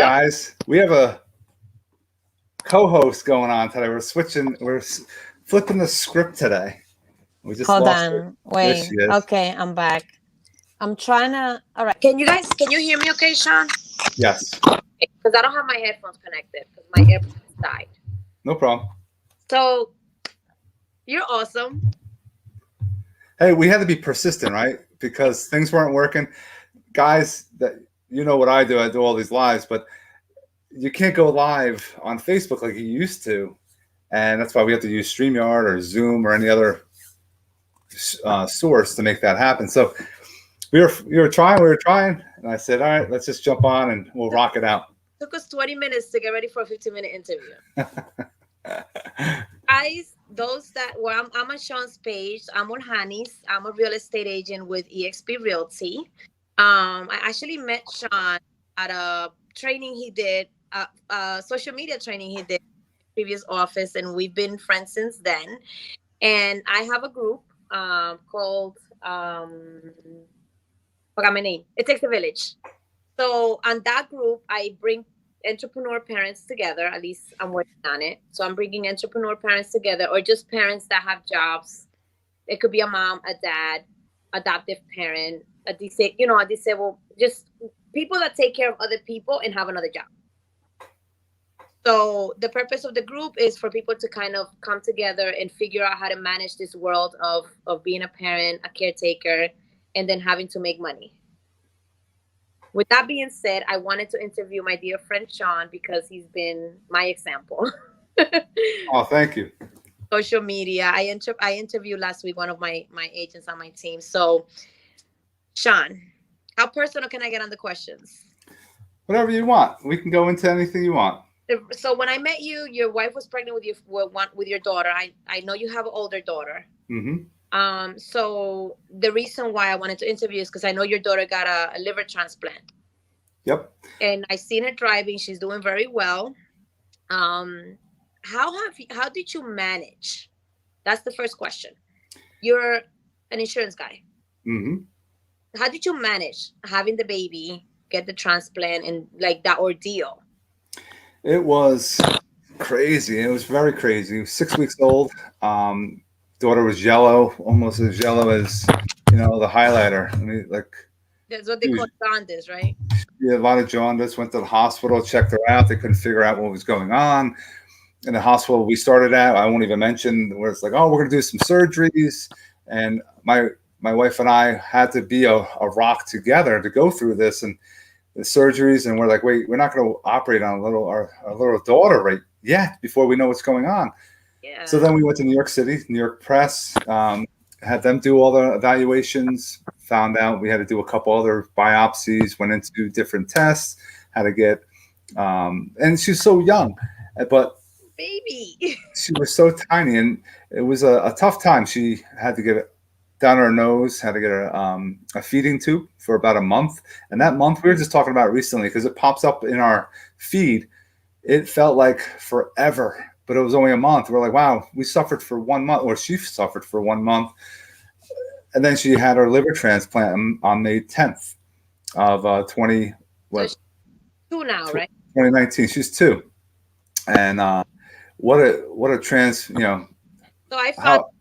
guys, we have a co-host going on today. We're flipping the script today. We just Hold lost on. her. Wait. There she is. Okay, I'm back. I'm trying to. All right. Can you hear me okay, Sean? Yes. Because I don't have my headphones connected because my AirPods died. No problem. So, you're awesome. Hey, we had to be persistent, right? Because things weren't working. Guys, that you know what I do all these lives, but you can't go live on Facebook like you used to. And that's why we have to use StreamYard or Zoom or any other source to make that happen. So we were trying, and I said, all right, let's just jump on and we'll rock it out. It took us 20 minutes to get ready for a 15-minute interview. Guys, I'm on Sean's page. I'm on Hani's. I'm a real estate agent with eXp Realty. I actually met Sean at a training he did, social media training he did in his previous office, and we've been friends since then. And I have a group called forgot my name. It Takes a Village. So on that group, I bring entrepreneur parents together. At least I'm working on it. So I'm bringing entrepreneur parents together, or just parents that have jobs. It could be a mom, a dad, adoptive parent, a disabled, just people that take care of other people and have another job. So the purpose of the group is for people to kind of come together and figure out how to manage this world of being a parent, a caretaker, and then having to make money. With that being said, I wanted to interview my dear friend Sean because he's been my example. Oh, thank you. Social media. I interviewed last week one of my agents on my team. So, Sean, how personal can I get on the questions? Whatever you want. We can go into anything you want. So when I met you, your wife was pregnant with your daughter. I know you have an older daughter. Mm-hmm. So the reason why I wanted to interview is because I know your daughter got a liver transplant. Yep. And I seen her driving. She's doing very well. How did you manage? That's the first question. You're an insurance guy. Mm-hmm. How did you manage having the baby, get the transplant, and like that ordeal? It was crazy. It was very crazy. 6 weeks old. Daughter was yellow, almost as yellow as the highlighter. I mean, like that's what they call jaundice, right? Yeah, a lot of jaundice. Went to the hospital, checked her out. They couldn't figure out what was going on. In the hospital we started at, I won't even mention, where it's like, oh, we're gonna do some surgeries, and my wife and I had to be a rock together to go through this and the surgeries. And we're like, wait, we're not going to operate on our little daughter right yet before we know what's going on. Yeah. So then we went to New York City, New York Press, had them do all the evaluations, found out we had to do a couple other biopsies, went into different tests, had to get, and she's so young, but baby, she was so tiny, and it was a tough time. She had to get down her nose, had to get a feeding tube for about a month. And that month, we were just talking about it recently because it pops up in our feed. It felt like forever, but it was only a month. We're like, wow, we suffered for 1 month, or she suffered for 1 month. And then she had her liver transplant on May 10th of 2019. Right? 2019. She's 2. And what a So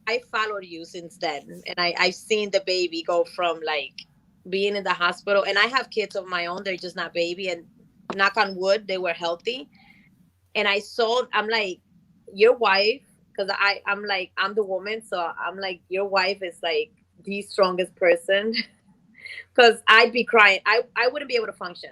I followed you since then, and I've seen the baby go from like being in the hospital, and I have kids of my own. They're just not baby, and knock on wood, they were healthy. And I'm like, your wife, because I'm the woman, so I'm like, your wife is like the strongest person, because I'd be crying. I wouldn't be able to function.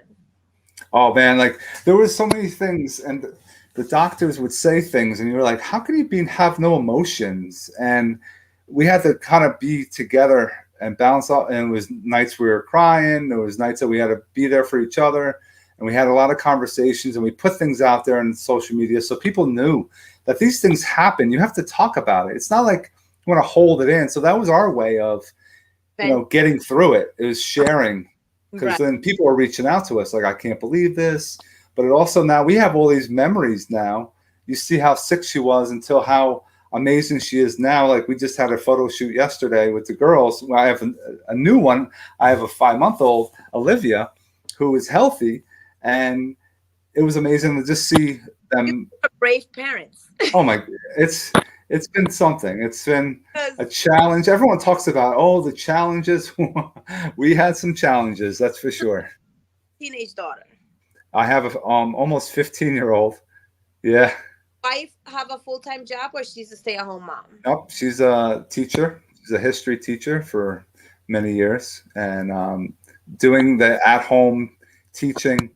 Oh man, like there was so many things, and the doctors would say things, and you were like, how can you have no emotions? And we had to kind of be together and balance out. And it was nights we were crying. There was nights that we had to be there for each other. And we had a lot of conversations, and we put things out there on social media so people knew that these things happen. You have to talk about it. It's not like you want to hold it in. So that was our way of, getting through it. It was sharing, because then people were reaching out to us like, I can't believe this. But it also, now we have all these memories now. You see how sick she was until how amazing she is now. Like we just had a photo shoot yesterday with the girls. I have a new one. I have a 5-month-old, Olivia, who is healthy. And it was amazing to just see them. Brave parents. Oh my, it's been something. It's been Yes. a challenge. Everyone talks about, oh, the challenges. We had some challenges, that's for sure. Teenage daughter. I have a almost 15-year-old. Yeah. Wife have a full-time job, or she's a stay-at-home mom? Nope. She's a teacher. She's a history teacher for many years, and doing the at-home teaching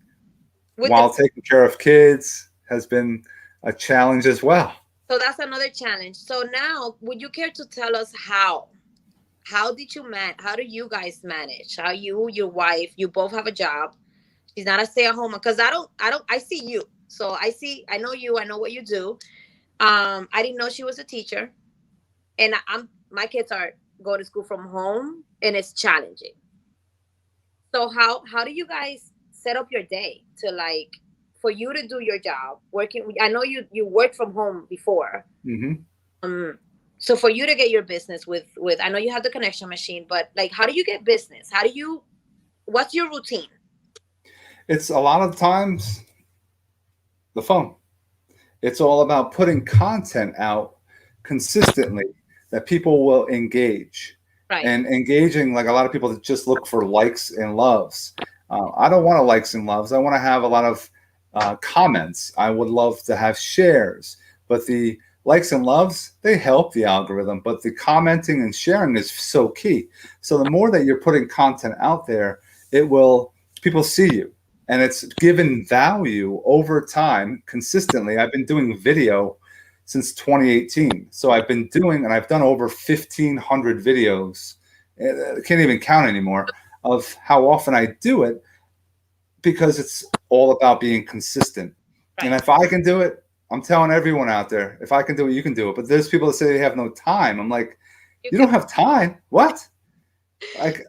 With while the- taking care of kids has been a challenge as well. So that's another challenge. So now, would you care to tell us how? How did you how do you guys manage? How you, your wife, you both have a job. She's not a stay-at-home, because I see you. So I know you, I know what you do. I didn't know she was a teacher. And my kids are going to school from home, and it's challenging. So how do you guys set up your day to, like, for you to do your job working? I know you worked from home before. Mm-hmm. So for you to get your business with I know you have the connection machine, but like, how do you get business? What's your routine? It's a lot of times the phone. It's all about putting content out consistently that people will engage. Right. And engaging, like a lot of people that just look for likes and loves. I don't want likes and loves. I want to have a lot of comments. I would love to have shares, but the likes and loves, they help the algorithm, but the commenting and sharing is so key. So the more that you're putting content out there, people see you, and it's given value over time consistently. I've been doing video since 2018. So I've done over 1,500 videos. I can't even count anymore of how often I do it, because it's all about being consistent. Right. And if I can do it, I'm telling everyone out there, if I can do it, you can do it. But there's people that say they have no time. I'm like, you don't have time? What? Like,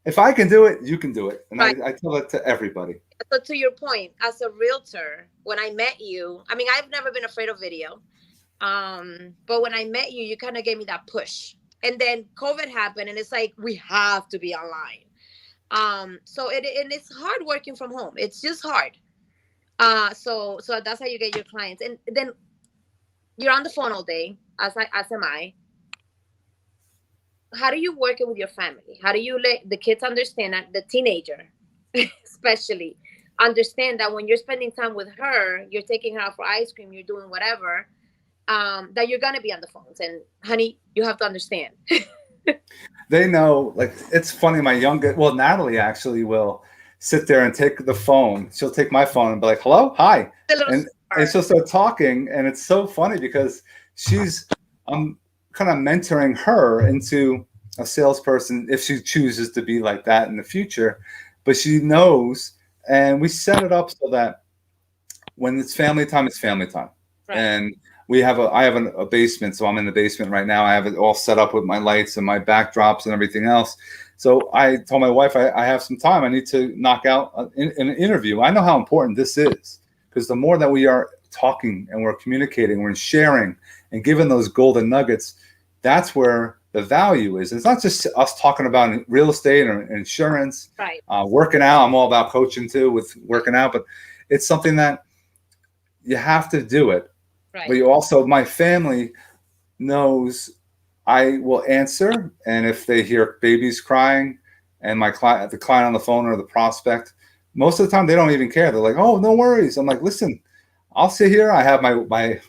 if I can do it, you can do it. And right. I tell that to everybody. So to your point, as a realtor, when I met you, I mean, I've never been afraid of video. But when I met you, you kind of gave me that push. And then COVID happened, and it's like, we have to be online. So it's hard working from home. It's just hard. So that's how you get your clients. And then you're on the phone all day, as am I. How do you work it with your family? How do you let the kids understand, that the teenager especially understand that when you're spending time with her, you're taking her out for ice cream, you're doing whatever, that you're going to be on the phones, and honey, you have to understand. They know, like, it's funny. Natalie actually will sit there and take the phone. She'll take my phone and be like, hello, hi. And she'll start talking. And it's so funny because I'm kind of mentoring her into a salesperson if she chooses to be like that in the future. But she knows, and we set it up so that when it's family time, it's family time. Right. And I have a basement, so I'm in the basement right now. I have it all set up with my lights and my backdrops and everything else. So I told my wife, I have some time. I need to knock out an interview. I know how important this is, because the more that we are talking and we're communicating, we're sharing and giving those golden nuggets, that's where the value is. It's not just us talking about real estate or insurance, right? Working out. I'm all about coaching too with working out, but it's something that you have to do it. Right. But you also, my family knows I will answer, and if they hear babies crying and the client on the phone or the prospect, most of the time they don't even care. They're like, "Oh, no worries." I'm like, "Listen, I'll sit here. I have my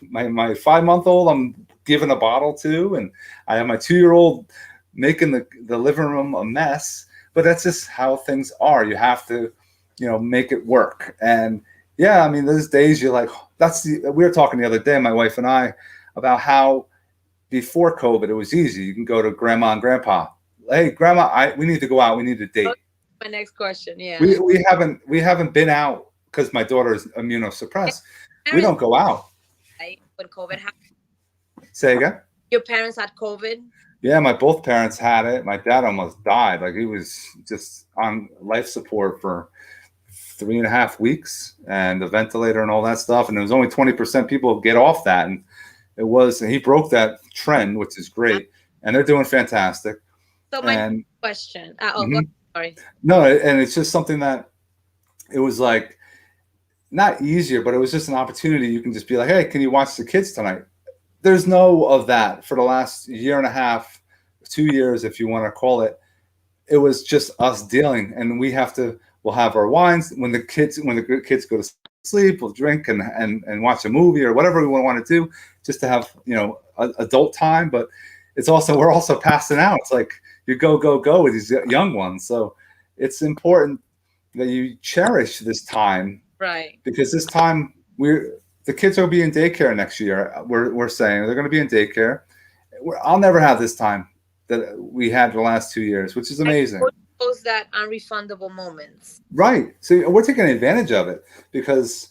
5-month-old I'm giving a bottle to, and I have my 2-year-old making the living room a mess." But that's just how things are. You have to, make it work. And yeah, I mean, there's days you're like, we were talking the other day, my wife and I, about how before COVID, it was easy. You can go to grandma and grandpa. Hey, grandma, we need to go out. We need to date. My next question. Yeah. We haven't been out because my daughter is immunosuppressed. We don't go out. Right? When COVID happened. Say again? Your parents had COVID? Yeah, both parents had it. My dad almost died. Like, he was just on life support for 3.5 weeks and the ventilator and all that stuff. And there was only 20% people get off that. And he broke that trend, which is great. And they're doing fantastic. So my question. Mm-hmm. Sorry. No, and it's just something that it was like, not easier, but it was just an opportunity. You can just be like, hey, can you watch the kids tonight? There's no of that for the last year and a half, 2 years, if you want to call it. It was just us dealing, and we'll have our wines when the kids go to sleep. We'll drink and watch a movie or whatever we want to do, just to have adult time. But we're also passing out. It's like you go with these young ones. So it's important that you cherish this time, right? Because this time the kids will be in daycare next year. We're saying they're going to be in daycare. I'll never have this time that we had the last 2 years, which is amazing. Those that unrefundable moments. Right. So we're taking advantage of it because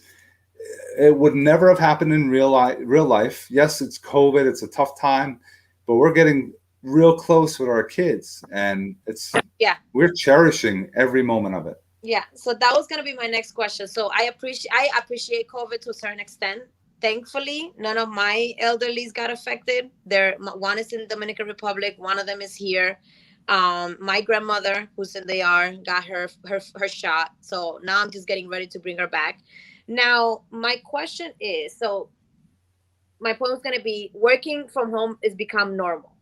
it would never have happened in real life. Yes, it's COVID. It's a tough time, but we're getting real close with our kids, and we're cherishing every moment of it. Yeah. So that was going to be my next question. So I appreciate COVID to a certain extent. Thankfully, none of my elderlies got affected. One is in Dominican Republic. One of them is here. My grandmother, who's in the ER, got her shot. So now I'm just getting ready to bring her back. Now, my question is, so my point was going to be, working from home has become normal.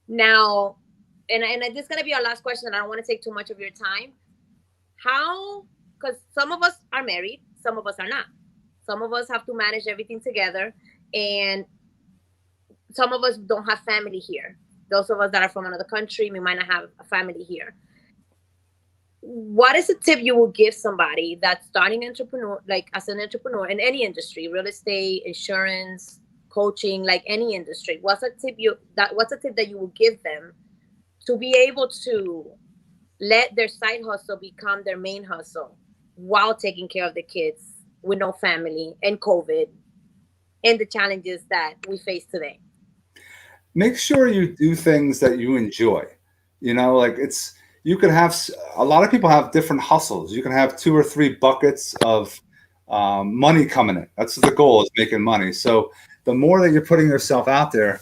Now, and this is going to be our last question, and I don't want to take too much of your time. Because some of us are married, some of us are not. Some of us have to manage everything together, and some of us don't have family here. Those of us that are from another country, we might not have a family here. What is a tip you will give somebody that's starting entrepreneur, like as an entrepreneur in any industry, real estate, insurance, coaching, like any industry? What's a tip that you will give them to be able to let their side hustle become their main hustle while taking care of the kids with no family and COVID and the challenges that we face today? Make sure you do things that you enjoy. Like you can have, a lot of people have different hustles. You can have 2 or 3 buckets of money coming in. That's the goal, is making money. So the more that you're putting yourself out there,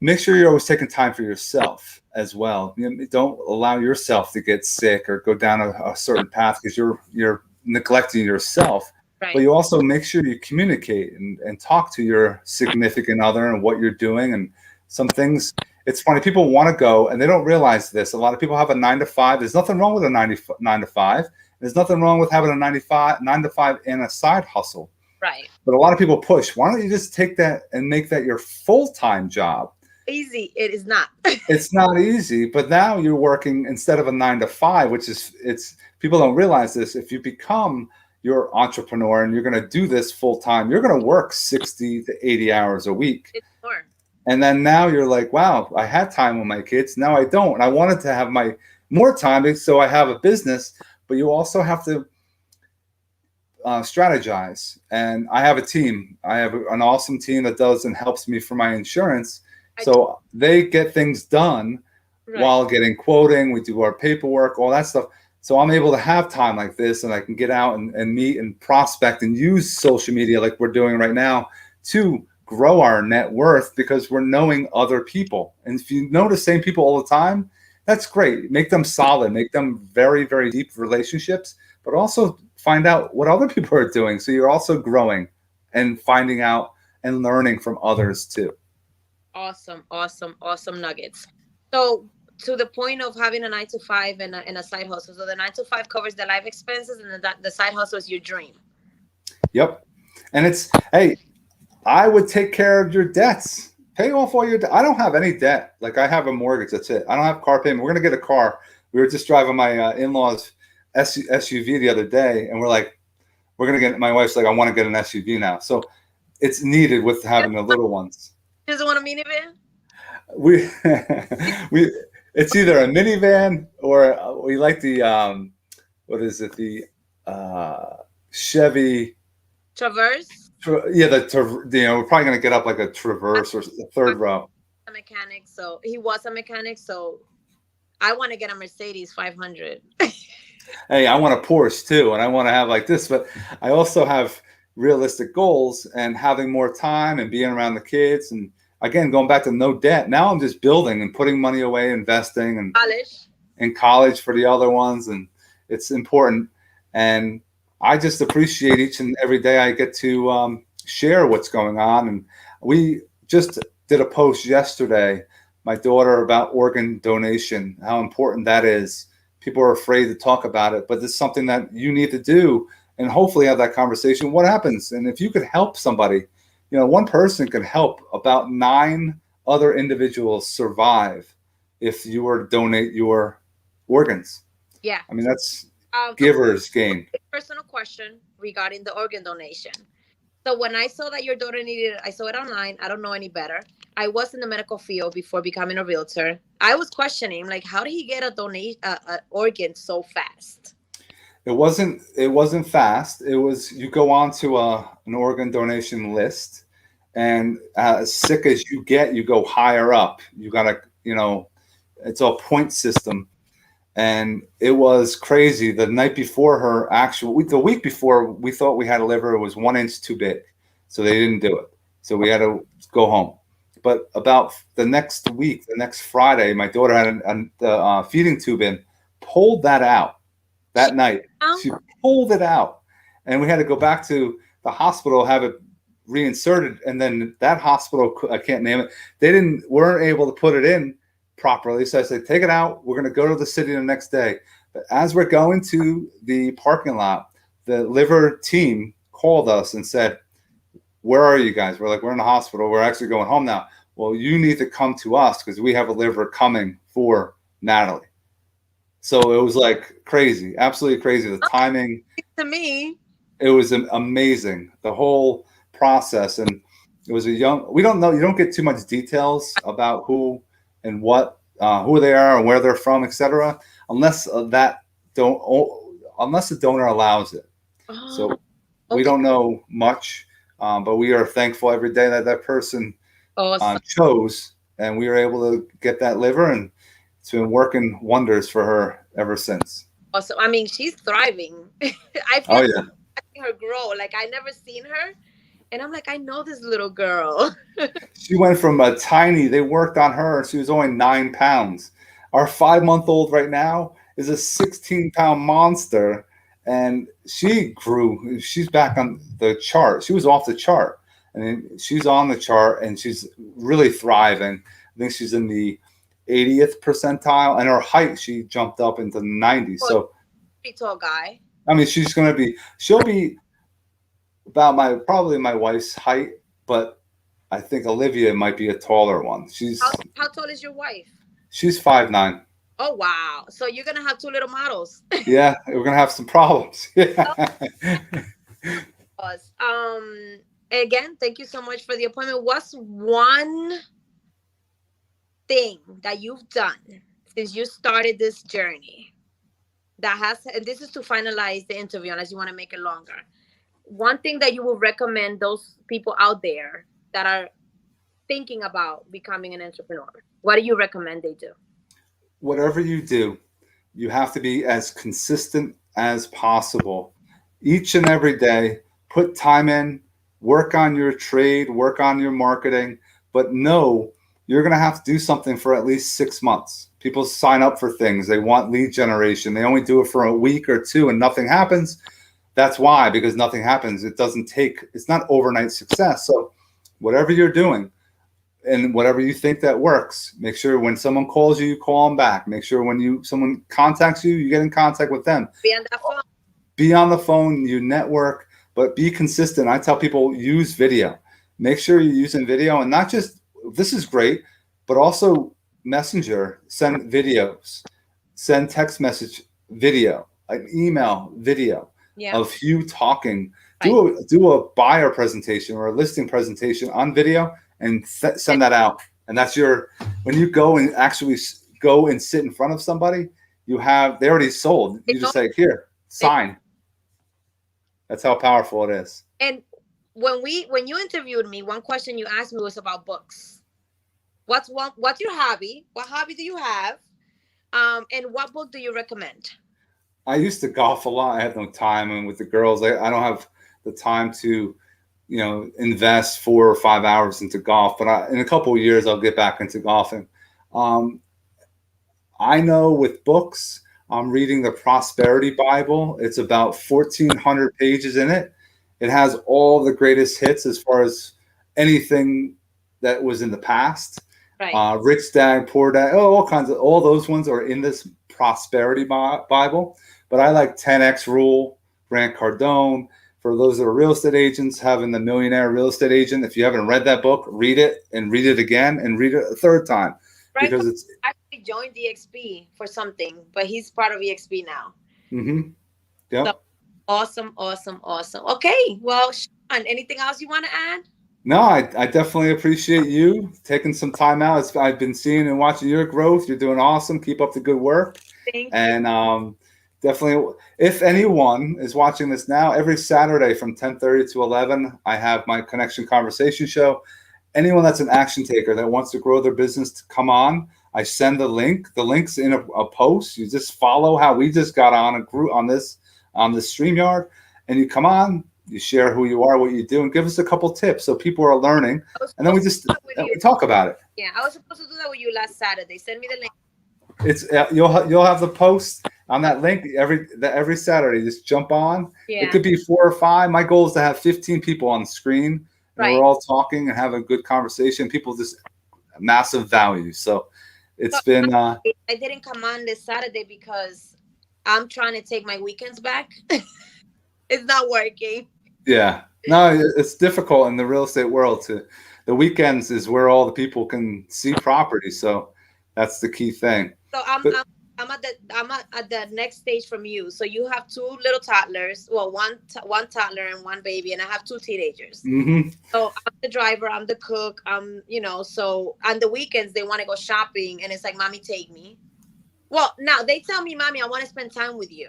make sure you're always taking time for yourself as well. Don't allow yourself to get sick or go down a certain path because you're neglecting yourself. Right. But you also make sure you communicate and talk to your significant other and what you're doing. And some things, it's funny, people want to go and they don't realize this. A lot of people have a 9 to 5. There's nothing wrong with a 9 to 5. There's nothing wrong with having a 9 to 5 and a side hustle. Right. But a lot of people push. Why don't you just take that and make that your full-time job? Easy. It is not. It's not easy, but now you're working instead of a 9 to 5, which is people don't realize this. If you become your entrepreneur and you're going to do this full time, you're going to work 60 to 80 hours a week. It's more. And then now you're like, wow, I had time with my kids. Now I don't. And I wanted to have more time, so I have a business, but you also have to strategize. And I have a team. I have an awesome team that does and helps me for my insurance. So they get things done while getting quoting. We do our paperwork, all that stuff. So I'm able to have time like this, and I can get out and meet and prospect and use social media like we're doing right now to grow our net worth, because we're knowing other people. And if you know the same people all the time, that's great. Make them solid, make them very, very deep relationships, but also find out what other people are doing. So you're also growing and finding out and learning from others too. Awesome nuggets. So to the point of having a 9 to 5 and a side hustle. So the 9 to 5 covers the life expenses, and the side hustle is your dream. Yep. And it's, hey, I would take care of your debts. Pay off all your debt. I don't have any debt. Like, I have a mortgage. That's it. I don't have car payment. We're going to get a car. We were just driving my in-laws SUV the other day, and my wife's like, I want to get an SUV now. So it's needed with having the little ones. Doesn't want a minivan? It's either a minivan or we like the the Chevy Traverse. Yeah, we're probably gonna get up like a Traverse or the third row. A mechanic, so he was a mechanic. So I want to get a Mercedes 500. Hey, I want a Porsche too, and I want to have like this, but I also have realistic goals and having more time and being around the kids, and again, going back to no debt. Now I'm just building and putting money away, investing, and college for the other ones. And it's important. And I just appreciate each and every day I get to share what's going on. And we just did a post yesterday, my daughter, about organ donation, how important that is. People are afraid to talk about it, but it's something that you need to do and hopefully have that conversation. What happens? And if you could help somebody, one person can help about 9 other individuals survive if you were to donate your organs. Yeah. I mean, that's giver's gain. Personal question regarding the organ donation. So when I saw that your daughter needed it, I saw it online. I don't know any better. I was in the medical field before becoming a realtor. I was questioning, like, how did he get a organ so fast? It wasn't fast. It was, you go on to an organ donation list, and as sick as you get, you go higher up. You gotta, it's a point system. And it was crazy. The night before the week before, we thought we had a liver. It was 1 inch too big. So they didn't do it. So we had to go home. But about the next week, the next Friday, my daughter had the feeding tube in, pulled that out that night. She pulled it out. And we had to go back to the hospital, have it reinserted. And then that hospital, I can't name it, weren't able to put it in properly. So I said, take it out. We're going to go to the city the next day. But as we're going to the parking lot, the liver team called us and said, where are you guys? We're like, we're in the hospital. We're actually going home now. Well, you need to come to us because we have a liver coming for Natalie. So it was like crazy, absolutely crazy. The timing to me, it was amazing. The whole process. And it was we don't know, you don't get too much details about who and what, who they are and where they're from, etc., unless the donor allows it. So we don't know much, but we are thankful every day that person chose, and we were able to get that liver, and it's been working wonders for her ever since. Awesome. I mean, she's thriving. I feel watching her grow. Like, I never seen her. And I'm like, I know this little girl. She went from they worked on her. She was only 9 pounds. Our 5-month-old right now is a 16-pound monster. And she grew. She's back on the chart. She was off the chart. And she's on the chart, and she's really thriving. I think she's in the 80th percentile. And her height, she jumped up into the 90s. So, pretty tall guy. I mean, she'll be about probably my wife's height, but I think Olivia might be a taller one. How tall is your wife? She's 5'9". Oh wow! So you're gonna have 2 little models. Yeah, we're gonna have some problems. Yeah. Again, thank you so much for the appointment. What's one thing that you've done since you started this journey and this is to finalize the interview unless you want to make it longer, one thing that you will recommend those people out there that are thinking about becoming an entrepreneur? What do you recommend they do? Whatever you do, you have to be as consistent as possible. Each and every day, put time in, work on your trade, work on your marketing, but know you're going to have to do something for at least 6 months. People sign up for things. They want lead generation. They only do it for a week or 2 and nothing happens. That's why, because nothing happens. It's not overnight success. So whatever you're doing and whatever you think that works, make sure when someone calls you, you call them back. Make sure when someone contacts you, you get in contact with them. Be on the phone. Be on the phone, you network, but be consistent. I tell people, use video. Make sure you're using video, and not just, this is great, but also Messenger, send videos, send text message video, an email video of you talking. Right. Do a buyer presentation or a listing presentation on video and send that out. And that's when you go and actually go and sit in front of somebody, they already sold. You just say, here, sign. That's how powerful it is. And when you interviewed me, one question you asked me was about books. What's your hobby? What hobby do you have? And what book do you recommend? I used to golf a lot. I have no time, and with the girls, I don't have the time to, invest 4 or 5 hours into golf. But in a couple of years, I'll get back into golfing. I know with books, I'm reading the Prosperity Bible. It's about 1,400 pages in it. It has all the greatest hits as far as anything that was in the past. Right. Rich Dad, Poor Dad, all kinds of, all those ones are in this Prosperity Bible. But I like 10X Rule, Grant Cardone. For those that are real estate agents, having the Millionaire Real Estate Agent. If you haven't read that book, read it and read it again and read it a third time. Right. Because it's actually joined EXP for something, but he's part of EXP now. Mm-hmm. Yep. So, awesome. Okay. Well, Sean, anything else you want to add? No, I definitely appreciate you taking some time out. I've been seeing and watching your growth. You're doing awesome. Keep up the good work. Thank you. And definitely, if anyone is watching this now, every Saturday from 10:30 to 11, I have my Connection Conversation show. Anyone that's an action taker that wants to grow their business to come on, I send the link. The link's in a post. You just follow how we just got on a group on this StreamYard, and you come on. You share who you are, what you do, and give us a couple tips so people are learning, and then we talk about it. Yeah, I was supposed to do that with you last Saturday. Send me the link. It's you'll have the post on that link every Saturday. Just jump on. Yeah. It could be 4 or 5. My goal is to have 15 people on the screen. And Right. We're all talking and having a good conversation. People just massive value. So it's been. I didn't come on this Saturday because I'm trying to take my weekends back. It's not working. Yeah, no, it's difficult in the real estate world. The weekends is where all the people can see property, so that's the key thing. So I'm at the next stage from you. So you have 2 little toddlers, well, one toddler and 1 baby, and I have 2 teenagers. Mm-hmm. So I'm the driver, I'm the cook, so on the weekends they want to go shopping, and it's like, Mommy, take me. Well, now they tell me, Mommy, I want to spend time with you.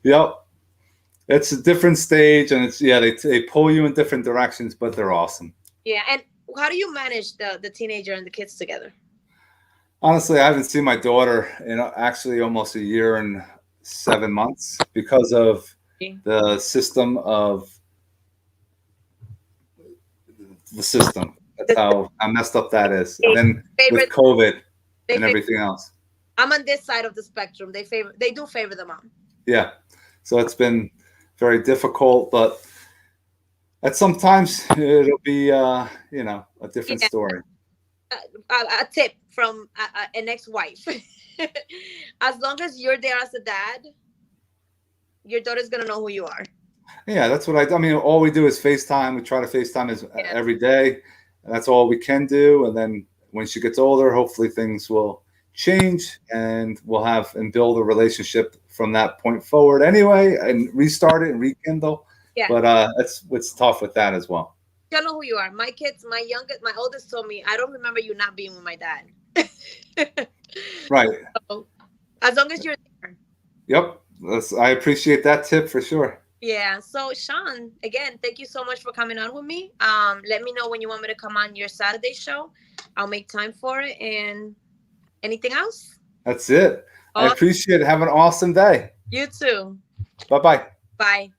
Yep. It's a different stage, and they pull you in different directions, but they're awesome. Yeah, and how do you manage the teenager and the kids together? Honestly, I haven't seen my daughter in actually almost a year and 7 months because of the system. That's how messed up that is. And then with COVID and everything else. I'm on this side of the spectrum. They do favor the mom. Yeah. So it's been very difficult, but sometimes it'll be a different story. A tip from an ex-wife: as long as you're there as a dad, your daughter's gonna know who you are. Yeah, that's what I mean. All we do is FaceTime. We try to FaceTime every day. That's all we can do. And then when she gets older, hopefully things will change, and we'll have and build a relationship from that point forward anyway, and restart it and rekindle. Yeah. But it's tough with that as well. You know who you are. My kids, my oldest told me, I don't remember you not being with my dad. Right. So, as long as you're there. Yep. I appreciate that tip for sure. Yeah. So Sean, again, thank you so much for coming on with me. Let me know when you want me to come on your Saturday show. I'll make time for it. And anything else? That's it. I appreciate it. Have an awesome day. You too. Bye-bye. Bye.